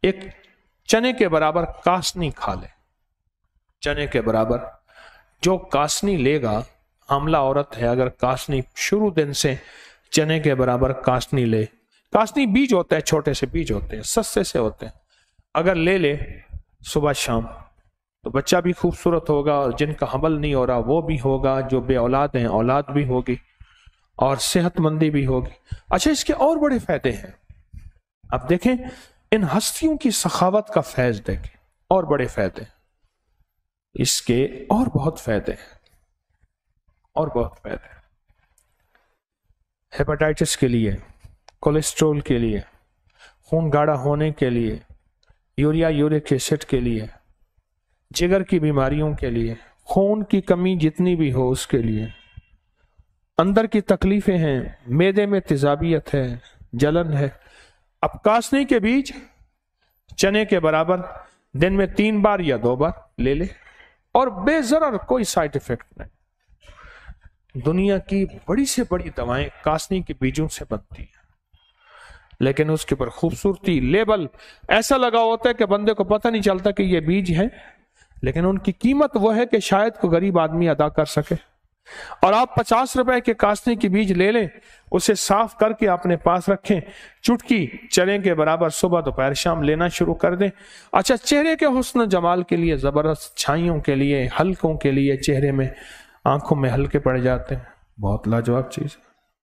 ایک چنے کے برابر کاسنی کھا لے، چنے کے برابر جو کاسنی لے گا، حاملہ عورت ہے اگر کاسنی شروع دن سے چنے کے برابر کاسنی لے، کاسنی بیج ہوتا ہے، چھوٹے سے بیج ہوتے ہیں، سستے سے ہوتے ہیں، اگر لے لے صبح شام تو بچہ بھی خوبصورت ہوگا، اور جن کا حمل نہیں ہو رہا وہ بھی ہوگا، جو بے اولاد ہیں اولاد بھی ہوگی، اور صحت مندی بھی ہوگی۔ اچھا، اس کے اور بڑے فائدے ہیں، اب دیکھیں ان ہستیوں کی سخاوت کا فیض دیکھیں، اور بڑے فائدے اس کے، اور بہت فائدے ہیں، اور بہت فائدے ہیں۔ ہیپاٹائٹس کے لیے، کولیسٹرول کے لیے، خون گاڑھا ہونے کے لیے، یوریا یورک ایسڈ کے لیے، جگر کی بیماریوں کے لیے، خون کی کمی جتنی بھی ہو اس کے لیے، اندر کی تکلیفیں ہیں، معدے میں تیزابیت ہے، جلن ہے، اب کاسنی کے بیج چنے کے برابر دن میں 3 بار یا 2 بار لے لے، اور بے ضرر، کوئی سائیڈ ایفیکٹ نہیں۔ دنیا کی بڑی سے بڑی دوائیں کاسنی کے بیجوں سے بنتی ہیں، لیکن اس کے اوپر خوبصورتی لیبل ایسا لگا ہوتا ہے کہ بندے کو پتہ نہیں چلتا کہ یہ بیج ہے، لیکن ان کی قیمت وہ ہے کہ شاید کوئی غریب آدمی ادا کر سکے۔ اور آپ 50 روپے کے کاسنی کی بیج لے لیں، اسے صاف کر کے اپنے پاس رکھیں، چٹکی چنے کے برابر صبح دوپہر شام لینا شروع کر دیں۔ اچھا، چہرے کے حسن و جمال کے لیے، زبردست چھائیوں کے لیے، حلقوں کے لیے، چہرے میں آنکھوں میں ہلکے پڑ جاتے ہیں، بہت لاجواب چیز ہے۔